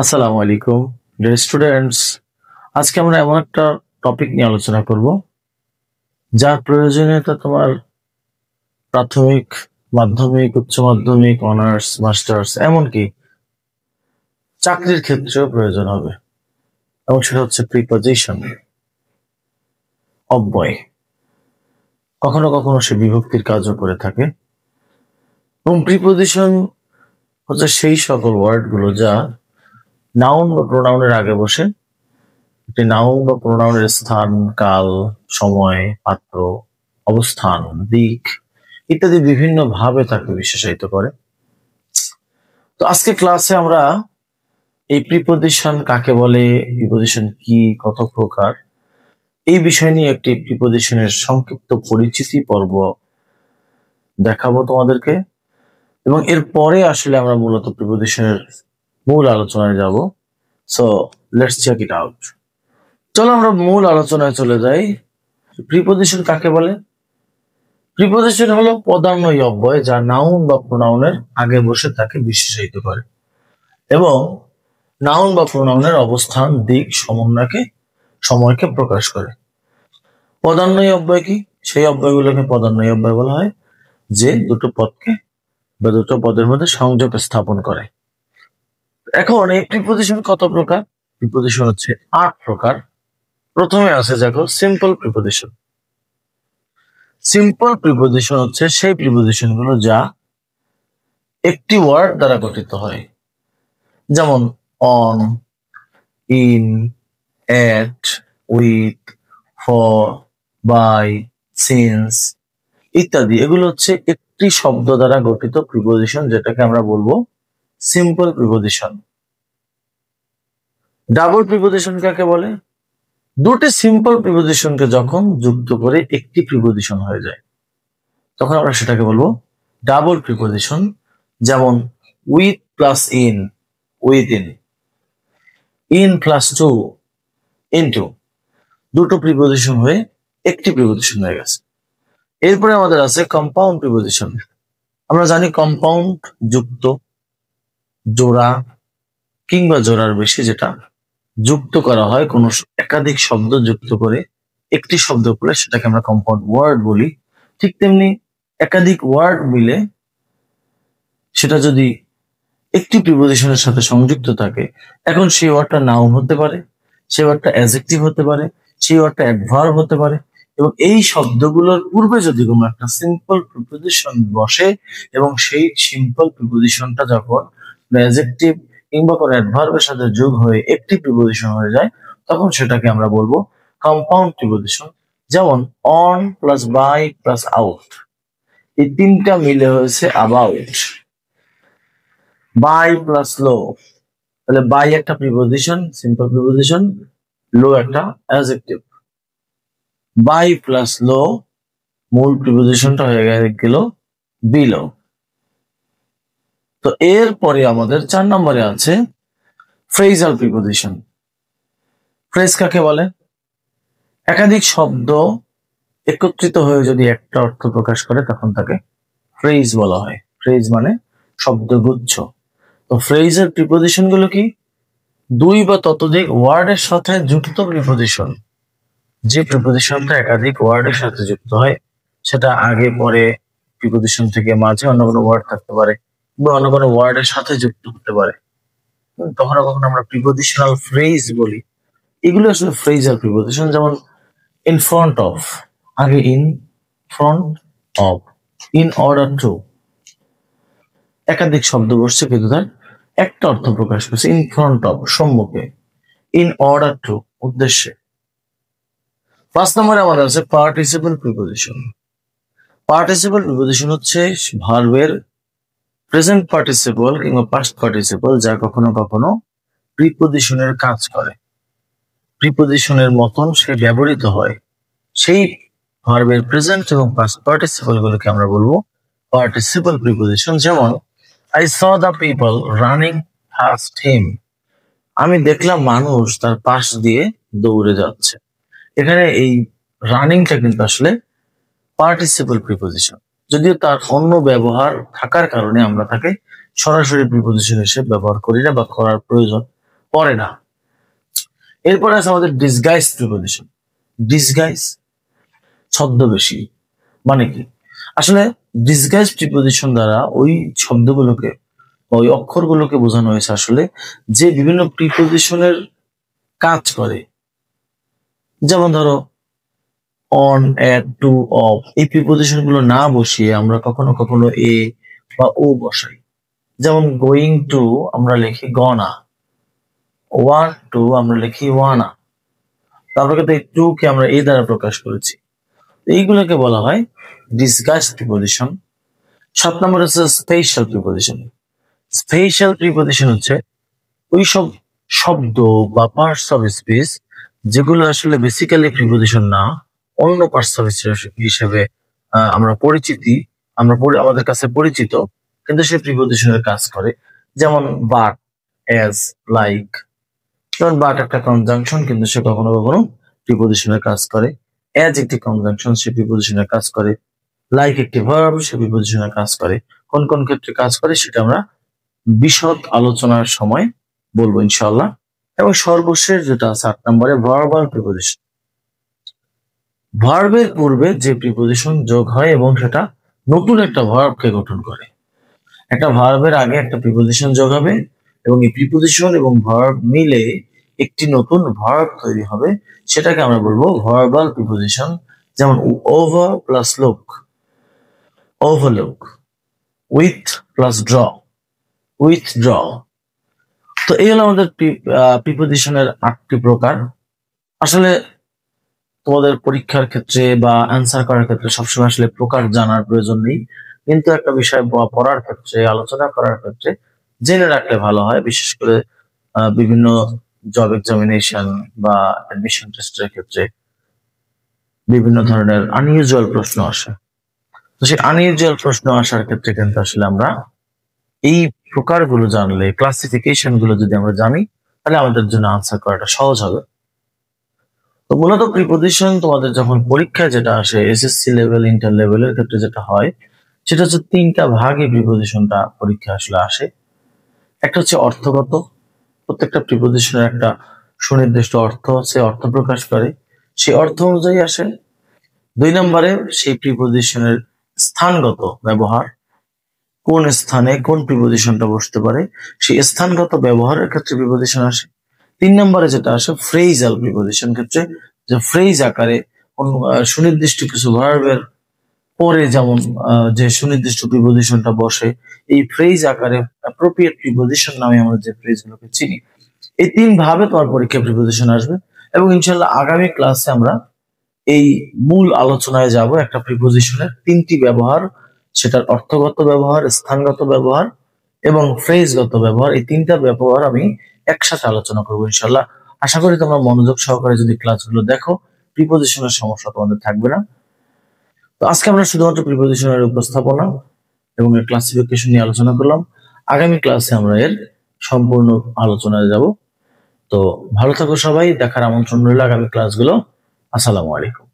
আসসালামু আলাইকুম dear students. আজকে আমরা এমন একটা টপিক নিয়ে আলোচনা করব যার প্রয়োজনীয়তা তোমার প্রাথমিক, মাধ্যমিক, উচ্চ মাধ্যমিক, অনার্স, মাস্টার্স এমনকি চাকরির ক্ষেত্রেও প্রয়োজন হবে, এবং সেটা হচ্ছে প্রিপজিশন, অব্যয়। কখনো কখনো সে বিভক্তির কাজও করে থাকে, এবং প্রিপজিশন হচ্ছে সেই সকল ওয়ার্ডগুলো যা নাউন বা প্রোনাউনের আগে বসে একটি নাউন বা প্রোনাউনের স্থান, কাল, সময়, পাত্র, অবস্থান, দিক ইত্যাদি বিভিন্ন ভাবে তাকে বিশেষায়িত করে। তো আজকে ক্লাসে আমরা এই প্রিপজিশন কাকে বলে, প্রিপজিশন কি, কত প্রকার, এই বিষয় নিয়ে একটি প্রিপজিশনের সংক্ষিপ্ত পরিচিতি পর্ব দেখাবো তোমাদেরকে, এবং এরপরে আসলে আমরা মূলত প্রিপজিশনের মূল আলোচনায় যাব। So let's check it out. চলো আমরা মূল আলোচনায় চলে যাই। প্রিপজিশন কাকে বলে? প্রিপজিশন হলো পদান্বয়ী অব্যয় যা নাউন বা প্রোনাউনের আগে বসে তাকে বিশেষায়িত করে এবং নাউন বা প্রোনাউনের অবস্থান, দিক, সময়কে প্রকাশ করে। পদান্বয়ী অব্যয় কি? সেই অব্যয়গুলোকে পদান্বয়ী অব্যয় বলা হয় যে দুটো পদকে বা দুটো পদের মধ্যে সংযোগ স্থাপন করে। এখন এই প্রিপজিশন কত প্রকার? প্রিপজিশন হচ্ছে 8 প্রকার। প্রথমে আছে দেখো সিম্পল প্রিপজিশন। সিম্পল প্রিপজিশন হচ্ছে সেই প্রিপজিশন গুলো যা একটি ওয়ার্ড দ্বারা গঠিত হয়, যেমন on, in, at, with, for, by, since ইত্যাদি। এগুলো হচ্ছে একটি শব্দ দ্বারা গঠিত প্রিপজিশন, যেটাকে আমরা বলবো সিম্পল প্রিপজিশন। ডাবল প্রিপজিশন কাকে বলে? দুটি সিম্পল প্রিপজিশনকে যখন যুক্ত করে একটি প্রিপজিশন হয়ে যায় তখন আমরা সেটাকে বলবো ডাবল প্রিপজিশন। যেমন with plus in, with in plus to, into. দুটো প্রিপজিশন হয়ে একটি প্রিপজিশন হয়ে গেছে। এরপরে আমাদের আছে কম্পাউন্ড প্রিপজিশন। আমরা জানি কম্পাউন্ড যুক্ত, জোড়া কিংবা জোড়ার বেশি যেটা যুক্ত করা হয়, কোন একাধিক শব্দ যুক্ত করে একটি শব্দ করলে সেটাকে আমরা কম্পাউন্ড ওয়ার্ড বলি। ঠিক তেমনি একাধিক ওয়ার্ড মিলে সেটা যদি একটি প্রিপজিশনের সাথে সংযুক্ত থাকে, এখন সেই ওয়ার্ডটা নাউন হতে পারে, সেই ওয়ার্ডটা অ্যাডজেক্টিভ হতে পারে, সেই ওয়ার্ডটা অ্যাডভার্ব হতে পারে, এবং এই শব্দগুলোর পূর্বে যদি কোনো একটা সিম্পল প্রিপজিশন বসে এবং সেই সিম্পল প্রিপজিশনটা যখন অ্যাডজেক্টিভ কিংবা কোনো অ্যাডভার্বের সাথে যোগ হয়ে একটি প্রিপজিশন হয়ে যায় তখন সেটাকে আমরা বলবো কম্পাউন্ড প্রিপজিশন। যেমন on plus by plus out, এই তিনটা মিলে হয়েছে অ্যাবাউট। বাই প্লাস লো, তাহলে বাই একটা প্রিপজিশন, সিম্পল প্রিপজিশন, লো একটা অ্যাডজেক্টিভ। বাই প্লাস লো, মূল প্রিপজিশনটা হয়ে গেল বিলো। তো এরপরে আমাদের 4 নম্বরে আছে ফ্রেজাল প্রিপজিশন। ফ্রেজ কাকে বলে? একাধিক শব্দ একত্রিত হয়ে যদি একটা অর্থ প্রকাশ করে তখন তাকে ফ্রেজ বলা হয়। ফ্রেজ মানে শব্দগুচ্ছ। তো ফ্রেজের প্রিপজিশন গুলো কি? দুই বা ততোধিক ওয়ার্ডের সাথে যুক্ত প্রিপজিশন। যে প্রিপজিশনটা একাধিক ওয়ার্ডের সাথে যুক্ত হয়, সেটা আগে পরে প্রিপজিশন থেকে মাঝে অন্য কোনো ওয়ার্ড থাকতে পারে বা অন্য কোনো ওয়ার্ডের সাথে যুক্ত হতে পারে, কখনো কখনো আমরা প্রিপজিশনাল ফ্রেজ বলি। এগুলো আসলে ফ্রেজাল প্রিপজিশন। যেমন ইন ফ্রন্ট অফ, আগে in, front of, in order to. একাধিক শব্দ বসছে কিন্তু তার একটা অর্থ প্রকাশ করছে। ইন ফ্রন্ট অফ সম্মুখে, ইন অর্ডার টু উদ্দেশ্যে। 5 নম্বরে আমাদের আছে পার্টিসিপল প্রিপজিশন। পার্টিসিপল প্রিপজিশন হচ্ছে ভার্বের প্রেজেন্ট পার্টিসিপল কিংবা পাস্ট পার্টিসিপল যা কখনো কখনো প্রিপজিশনের কাজ করে, প্রিপজিশনের মতন সে ব্যবহৃত হয়। সেই ভার্বের প্রেজেন্ট এবং পাস্ট পার্টিসিপল গুলোকে আমরা বলবো পার্টিসিপল প্রিপজিশন। যেমন I saw the people running fast him, আমি দেখলাম মানুষ তার পাশ দিয়ে দৌড়ে যাচ্ছে। এখানে এই রানিংটা কিন্তু আসলে পার্টিসিপল প্রিপজিশন, যদিও তার অন্য ব্যবহার থাকার কারণে আমরা তাকে সরাসরি প্রিপজিশন হিসেবে ব্যবহার করি না বা করার প্রয়োজন পড়ে না। এরপরে আছে আমাদের ডিসগাইজ প্রিপোজিশন। ডিসগাইজ ছদ্মবেশী মানে কি? আসলে ডিসগাইজ প্রিপোজিশন দ্বারা ওই শব্দগুলোকে, ওই অক্ষরগুলোকে বোঝানো হয়েছে আসলে যে বিভিন্ন প্রিপোজিশনের কাজ করে। যেমন ধরো অন, এট, টু, অফ, এই প্রিপোজিশন গুলো না বসিয়ে আমরা কখনো কখনো এ বা ও বসাই। যেমন গোয়িং টু আমরা লিখি গনা, ওয়ান টু আমরা লিখি ওয়ানা, তারপরে কিন্তু এই টু কে আমরা এ দ্বারা প্রকাশ করেছি। এইগুলোকে বলা হয় ডিসগাইজ প্রিপোজিশন। 7 নম্বর হচ্ছে স্পেশাল প্রিপোজিশন। স্পেশাল প্রিপোজিশন হচ্ছে ওই সব শব্দ বা পার্টস অফ স্পিচ যেগুলো আসলে বেসিক্যালি প্রিপোজিশন না, অন্য পার্টস অফ স্পিচ হিসেবে আমরা আমাদের কাছে পরিচিত, কিন্তু সে প্রিপোজিশনের কাজ করে। যেমন বাট, অ্যাজ, লাইক। যেমন বাট একটা কনজাংশন, কিন্তু সে কখনো কখনো প্রিপোজিশনের কাজ করে। অ্যাজ একটি কনজাংশন, সে প্রিপোজিশনের কাজ করে। লাইক একটি ভার্ব, সে প্রিপোজিশনের কাজ করে। কোন কোন ক্ষেত্রে কাজ করে সেটা আমরা বিশদ আলোচনার সময় বলবো ইনশাআল্লাহ। এবং সর্বশেষ যেটা আছে 8 নম্বরে ভার্বাল প্রিপোজিশন। ভার্বের পূর্বে যে প্রিপোজিশন যোগ হয় এবং সেটা নতুন একটা ভার্বকে গঠন করে। একটা ভার্বের আগে একটা প্রিপোজিশন যোগ হবে এবং এই প্রিপোজিশন এবং ভার্ব মিলে একটি নতুন ভার্ব তৈরি হবে, সেটাকে আমরা বলবো ভার্বাল প্রিপোজিশন। যেমন over plus look, overlook. With plus draw, withdraw. তো এই হলো আমাদের প্রিপোজিশনের 8টি প্রকার। আসলে তোমাদের পরীক্ষার ক্ষেত্রে বা অ্যান্সার করার ক্ষেত্রে সবসময় আসলে প্রকার জানার প্রয়োজন নেই, কিন্তু একটা বিষয় পড়ার ক্ষেত্রে, আলোচনা করার ক্ষেত্রে জেনে রাখলে ভালো হয়। বিশেষ করে বিভিন্ন জব এক্সামিনেশন বা অ্যাডমিশন টেস্টের ক্ষেত্রে বিভিন্ন ধরনের আনইউজুয়াল প্রশ্ন আসে। তো সেই আনইউজুয়াল প্রশ্ন আসার ক্ষেত্রে কিন্তু আসলে আমরা এই প্রকারগুলো জানলে, ক্লাসিফিকেশন গুলো যদি আমরা জানি, তাহলে আমাদের জন্য আনসার করাটা সহজ হবে। তো মূলত প্রিপোজিশন তোমাদের যখন পরীক্ষায় যেটা আসে, এসএসসি লেভেল, ইন্টার লেভেলের ক্ষেত্রে যেটা হয়, সেটা হচ্ছে 3টা ভাগে প্রিপোজিশনটা পরীক্ষা আসলে আসে। একটা হচ্ছে অর্থগত, প্রত্যেকটা প্রিপোজিশনের একটা সুনির্দিষ্ট অর্থ আছে, অর্থ প্রকাশ করে, সেই অর্থ অনুযায়ী আসে। 2 নম্বরে সেই প্রিপোজিশনের স্থানগত ব্যবহার, কোন স্থানে কোন প্রিপোজিশনটা বসতে পারে, সেই স্থানগত ব্যবহারের ক্ষেত্রে প্রিপোজিশন আসে। 3 নম্বরে যেটা আসে ফ্রেজাল প্রিপোজিশন ক্ষেত্রে, যে ফ্রেজ আকারে সুনির্দিষ্ট কিছু ভার্বের পরে যেমন যে সুনির্দিষ্ট প্রিপোজিশনটা বসে, এই ফ্রেজ আকারে অ্যাপ্রোপ্রিয়েট প্রিপোজিশন নামে আমরা যে ফ্রেজগুলোকে চিনি। এই 3 ভাবে তোমার পরীক্ষা প্রিপোজিশন আসবে। এবং ইনশাআল্লাহ আগামী ক্লাসে আমরা এই মূল আলোচনায় যাব একটা প্রিপোজিশনের 3টি ব্যবহার, সেটার অর্থগত ব্যবহার, স্থানগত ব্যবহার এবং ফ্রেজগত ব্যবহার। এই 3টা ব্যবহার আমি একসাথে আলোচনা করবো ইনশাআল্লাহ। আশা করি তোমরা মনোযোগ সহকারে যদি ক্লাসগুলো দেখো, প্রিপোজিশনের সমস্যা তোমাদের থাকবে না। তো আজকে আমরা শুধুমাত্র প্রিপোজিশনের উপস্থাপনা এবং এর ক্লাসিফিকেশন নিয়ে আলোচনা করলাম। আগামী ক্লাসে আমরা এর সম্পূর্ণ আলোচনায় যাব। তো ভালো থাকো সবাই, দেখার আমন্ত্রণ রইল আগামী ক্লাসগুলো। আসসালামু আলাইকুম।